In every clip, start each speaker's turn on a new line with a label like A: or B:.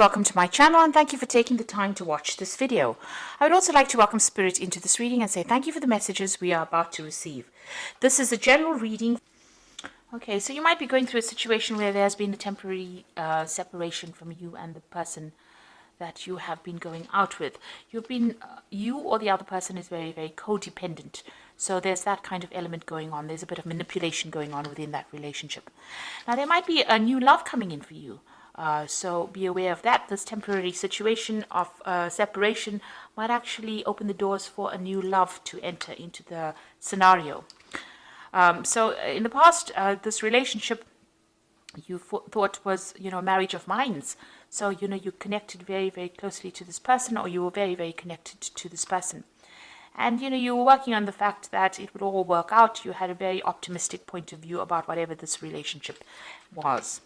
A: Welcome to my channel and thank you for taking the time to watch this video. I would also like to welcome Spirit into this reading and say thank you for the messages we are about to receive. This is a general reading. Okay, so you might be going through a situation where there's been a temporary separation from you and the person that you have been going out with. You or the other person is very, very codependent. So there's that kind of element going on. There's a bit of manipulation going on within that relationship. Now there might be a new love coming in for you. So be aware of that. This temporary situation of separation might actually open the doors for a new love to enter into the scenario. So in the past, this relationship you thought was, a marriage of minds. So, you connected very, very closely to this person, or you were very, very connected to this person. And, you were working on the fact that it would all work out. You had a very optimistic point of view about whatever this relationship was.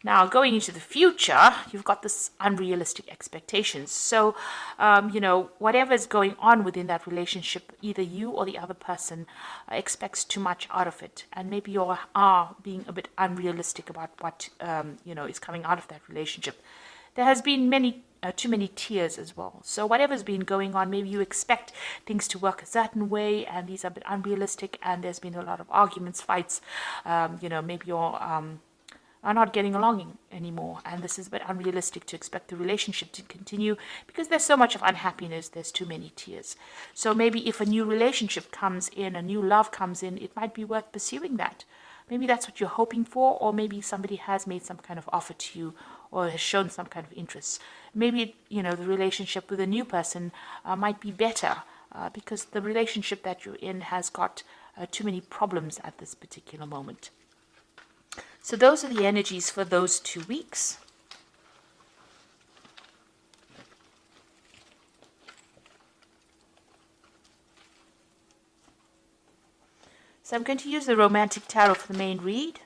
A: Now, going into the future, you've got this unrealistic expectations. So, whatever is going on within that relationship, either you or the other person expects too much out of it. And maybe you are being a bit unrealistic about what, is coming out of that relationship. There has been too many tears as well. So whatever's been going on, maybe you expect things to work a certain way, and these are a bit unrealistic, and there's been a lot of arguments, fights. Maybe you're are not getting along anymore, and this is a bit unrealistic to expect the relationship to continue because there's so much of unhappiness, there's too many tears. So maybe if a new relationship comes in, a new love comes in, it might be worth pursuing that. Maybe that's what you're hoping for, or maybe somebody has made some kind of offer to you or has shown some kind of interest. Maybe, the relationship with a new person might be better because the relationship that you're in has got too many problems at this particular moment. So those are the energies for those 2 weeks. So I'm going to use the Romantic Tarot for the main read.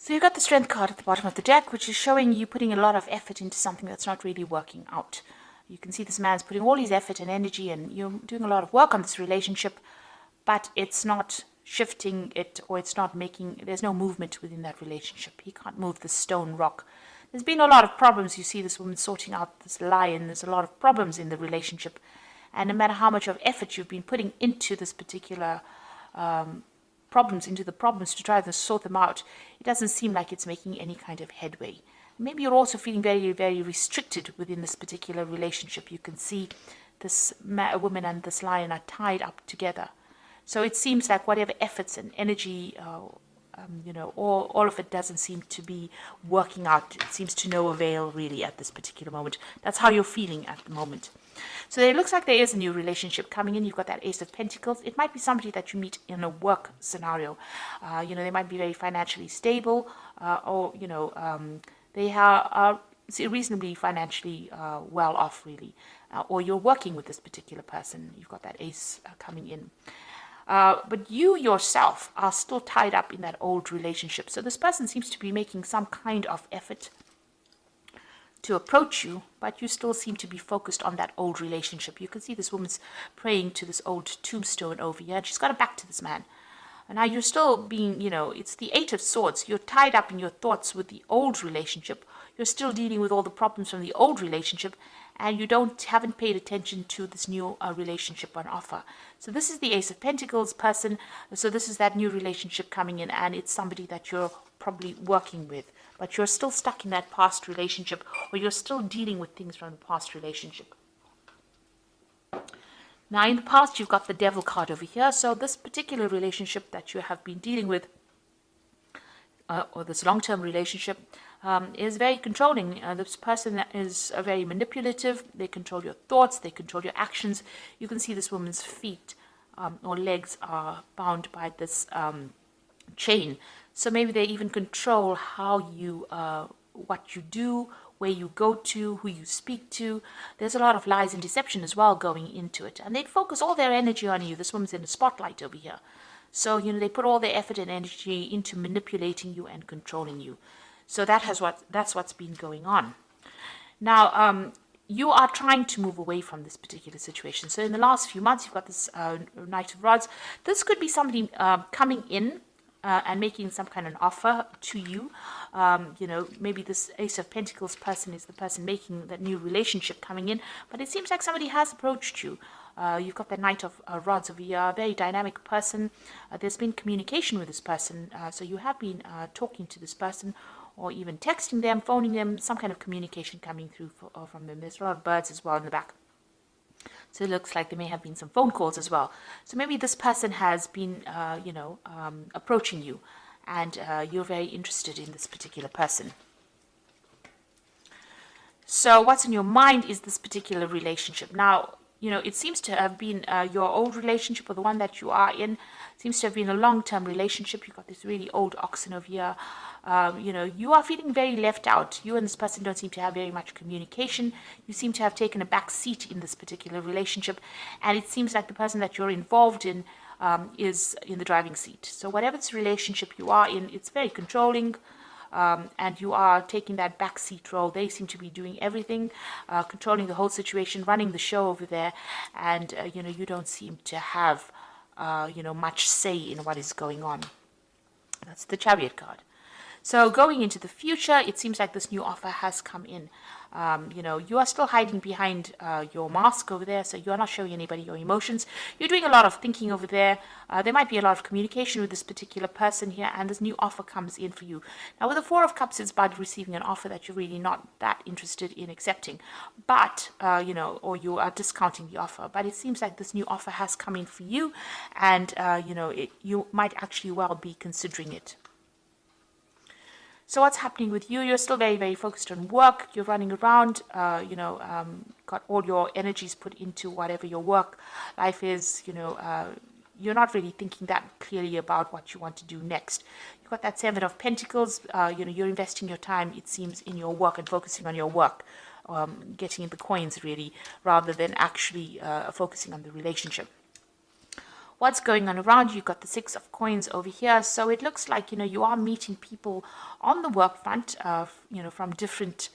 A: So you've got the Strength card at the bottom of the deck, which is showing you putting a lot of effort into something that's not really working out. You can see this man's putting all his effort and energy, and you're doing a lot of work on this relationship, but it's not shifting it, or it's not there's no movement within that relationship. He can't move the stone rock. There's been a lot of problems. You see this woman sorting out this lion. There's a lot of problems in the relationship. And no matter how much of effort you've been putting into this particular problems to try to sort them out, it doesn't seem like it's making any kind of headway. Maybe you're also feeling very, very restricted within this particular relationship. You can see this woman and this lion are tied up together. So it seems like whatever efforts and energy, all of it doesn't seem to be working out. It seems to no avail really at this particular moment. That's how you're feeling at the moment. So it looks like there is a new relationship coming in. You've got that Ace of Pentacles. It might be somebody that you meet in a work scenario. They might be very financially stable, or they are reasonably financially well off, really. Or you're working with this particular person. You've got that Ace coming in. But you yourself are still tied up in that old relationship. So this person seems to be making some kind of effort to approach you, but you still seem to be focused on that old relationship. You can see this woman's praying to this old tombstone over here, and she's got her back to this man. And now you're still being, it's the Eight of Swords. You're tied up in your thoughts with the old relationship. You're still dealing with all the problems from the old relationship, and you haven't paid attention to this new relationship on offer. So this is the Ace of Pentacles person. So this is that new relationship coming in, and it's somebody that you're probably working with, but you're still stuck in that past relationship, or you're still dealing with things from the past relationship. Now, in the past, you've got the Devil card over here. So this particular relationship that you have been dealing with, or this long-term relationship, is very controlling. This person is very manipulative. They control your thoughts. They control your actions. You can see this woman's feet or legs are bound by this chain. So maybe they even control how you, what you do, where you go to, who you speak to. There's a lot of lies and deception as well going into it. And they'd focus all their energy on you. This woman's in the spotlight over here. So, they put all their effort and energy into manipulating you and controlling you. So that's what's been going on. Now, you are trying to move away from this particular situation. So in the last few months, you've got this Knight of Rods. This could be somebody coming in and making some kind of offer to you. Maybe this Ace of Pentacles person is the person making that new relationship coming in. But it seems like somebody has approached you. You've got the Knight of Rods over here, a very dynamic person. There's been communication with this person. So you have been talking to this person, or even texting them, phoning them, some kind of communication coming through from them. There's a lot of birds as well in the back. So it looks like there may have been some phone calls as well. So maybe this person has been, approaching you, and you're very interested in this particular person. So what's in your mind is this particular relationship. Now, it seems to have been your old relationship, or the one that you are in, seems to have been a long-term relationship. You've got this really old oxen over here. You are feeling very left out. You and this person don't seem to have very much communication. You seem to have taken a back seat in this particular relationship. And it seems like the person that you're involved in is in the driving seat. So whatever this relationship you are in, it's very controlling. And you are taking that backseat role. They seem to be doing everything, controlling the whole situation, running the show over there, and you don't seem to have much say in what is going on. That's the Chariot card. So going into the future, it seems like this new offer has come in. You are still hiding behind your mask over there, so you are not showing anybody your emotions. You're doing a lot of thinking over there. There might be a lot of communication with this particular person here, and this new offer comes in for you. Now, with the Four of Cups, it's about receiving an offer that you're really not that interested in accepting, but, or you are discounting the offer. But it seems like this new offer has come in for you, and, you might actually well be considering it. So what's happening with you? You're still very, very focused on work. You're running around, got all your energies put into whatever your work life is. You're not really thinking that clearly about what you want to do next. You've got that Seven of Pentacles. You're investing your time, it seems, in your work and focusing on your work, getting the coins really, rather than actually focusing on the relationship. What's going on around you? You've got the Six of Coins over here. So it looks like, you are meeting people on the work front, from different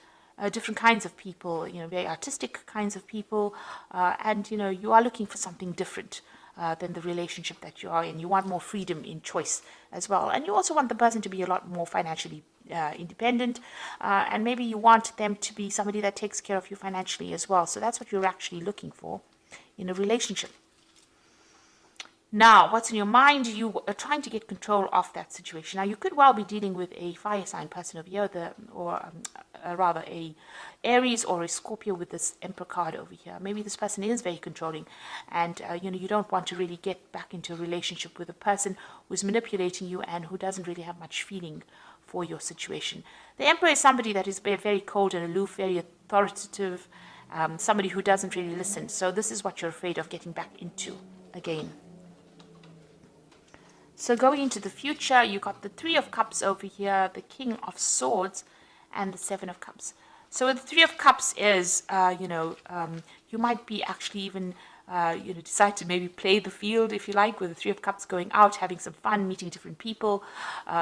A: kinds of people, very artistic kinds of people. And, you are looking for something different than the relationship that you are in. You want more freedom in choice as well. And you also want the person to be a lot more financially independent. And maybe you want them to be somebody that takes care of you financially as well. So that's what you're actually looking for in a relationship. Now, what's in your mind? You are trying to get control of that situation. Now, you could well be dealing with a fire sign person over here, or rather a Aries or a Scorpio with this Emperor card over here. Maybe this person is very controlling, and you don't want to really get back into a relationship with a person who's manipulating you and who doesn't really have much feeling for your situation. The Emperor is somebody that is very cold and aloof, very authoritative, somebody who doesn't really listen. So this is what you're afraid of getting back into again. So going into the future, you got the Three of Cups over here, the King of Swords, and the Seven of Cups. So the Three of Cups is, you might be actually even, decide to maybe play the field, if you like, with the Three of Cups, going out, having some fun, meeting different people.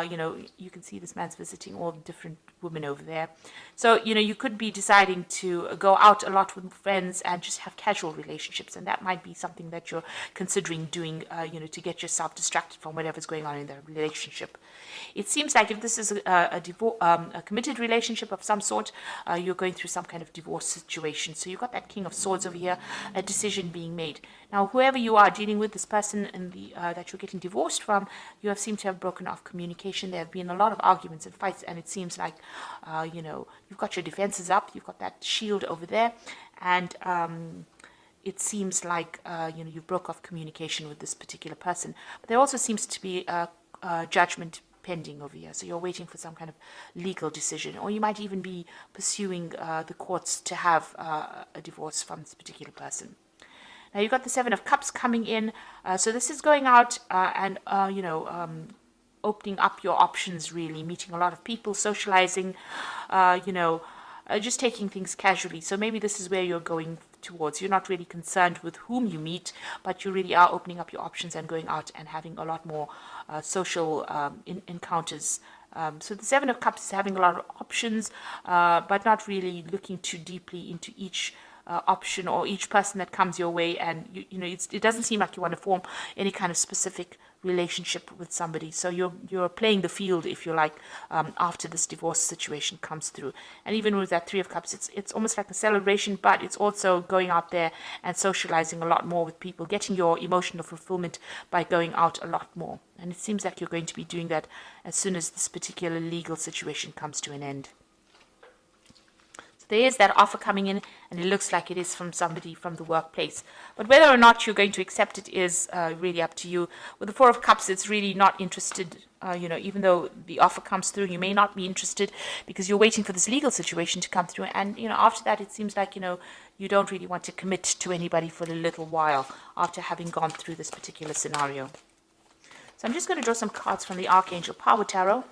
A: You can see this man's visiting all the different women over there. So, you could be deciding to go out a lot with friends and just have casual relationships. And that might be something that you're considering doing, to get yourself distracted from whatever's going on in the relationship. It seems like if this is a committed relationship of some sort, you're going through some kind of divorce situation. So you've got that King of Swords over here, a decision being made. Now, whoever you are dealing with, this person in that you're getting divorced from, you have seemed to have broken off communication. There have been a lot of arguments and fights, and it seems like, you've got your defenses up. You've got that shield over there, and it seems like, you broke off communication with this particular person. But there also seems to be a judgment pending over here. So you're waiting for some kind of legal decision, or you might even be pursuing the courts to have a divorce from this particular person. Now you've got the Seven of Cups coming in. So this is going out and, opening up your options, really, meeting a lot of people, socializing, just taking things casually. So maybe this is where you're going towards. You're not really concerned with whom you meet, but you really are opening up your options and going out and having a lot more social encounters. So the Seven of Cups is having a lot of options, but not really looking too deeply into each option or each person that comes your way. And it doesn't seem like you want to form any kind of specific relationship with somebody. So you're playing the field, if you like, after this divorce situation comes through. And even with that Three of Cups, it's almost like a celebration, but it's also going out there and socializing a lot more with people, getting your emotional fulfillment by going out a lot more. And it seems like you're going to be doing that as soon as this particular legal situation comes to an end. There is that offer coming in, and it looks like it is from somebody from the workplace. But whether or not you're going to accept it is really up to you. With the Four of Cups, it's really not interested. Even though the offer comes through, you may not be interested because you're waiting for this legal situation to come through. And, after that, it seems like, you don't really want to commit to anybody for a little while after having gone through this particular scenario. So I'm just going to draw some cards from the Archangel Power Tarot.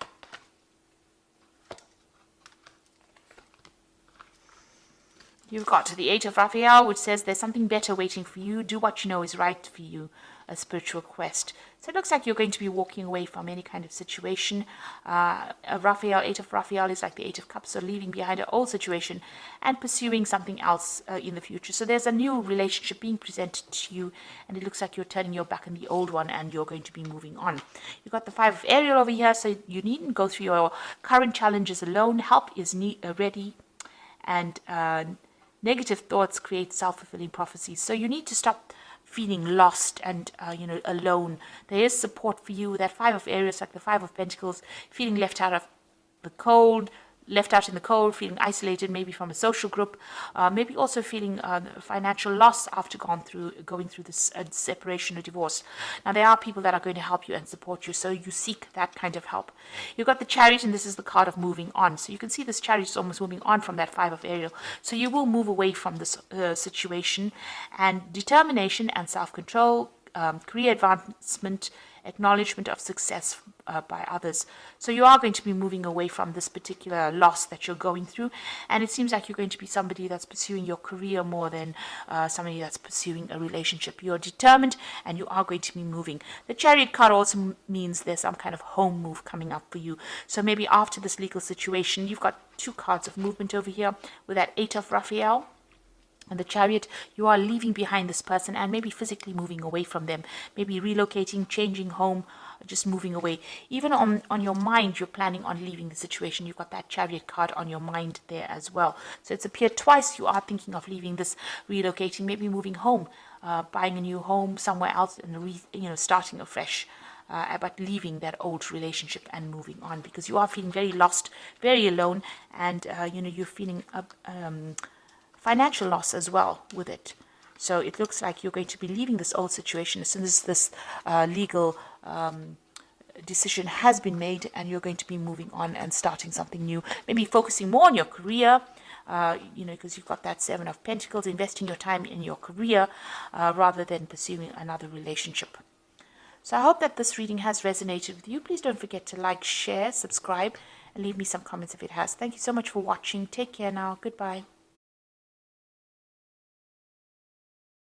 A: You've got the Eight of Raphael, which says there's something better waiting for you. Do what you know is right for you, a spiritual quest. So it looks like you're going to be walking away from any kind of situation. Eight of Raphael is like the Eight of Cups, so leaving behind an old situation and pursuing something else in the future. So there's a new relationship being presented to you, and it looks like you're turning your back on the old one and you're going to be moving on. You've got the Five of Ariel over here, so you needn't go through your current challenges alone. Help is ready, and negative thoughts create self-fulfilling prophecies. So you need to stop feeling lost and, alone. There is support for you. That Five of Aries, like the Five of Pentacles, feeling left out in the cold, feeling isolated, maybe from a social group, maybe also feeling financial loss after going through this separation or divorce. Now, there are people that are going to help you and support you, so you seek that kind of help. You've got the Chariot, and this is the card of moving on. So you can see this Chariot is almost moving on from that Five of Ariel. So you will move away from this situation, and determination and self-control, career advancement, acknowledgement of success by others. So you are going to be moving away from this particular loss that you're going through, and it seems like you're going to be somebody that's pursuing your career more than somebody that's pursuing a relationship. You're determined and you are going to be moving. The Chariot card also means there's some kind of home move coming up for you. So maybe after this legal situation, you've got two cards of movement over here with that Eight of Raphael and the Chariot. You are leaving behind this person and maybe physically moving away from them, maybe relocating, changing home, just moving away. Even on your mind, you're planning on leaving the situation. You've got that Chariot card on your mind there as well. So it's appeared twice. You are thinking of leaving this, relocating, maybe moving home, buying a new home somewhere else, and starting afresh. But leaving that old relationship and moving on, because you are feeling very lost, very alone, and you're feeling financial loss as well with it. So it looks like you're going to be leaving this old situation as soon as this legal decision has been made, and you're going to be moving on and starting something new, maybe focusing more on your career, because you've got that Seven of Pentacles, investing your time in your career rather than pursuing another relationship. So I hope that this reading has resonated with you. Please don't forget to like, share, subscribe, and leave me some comments if it has. Thank you so much for watching. Take care now. Goodbye.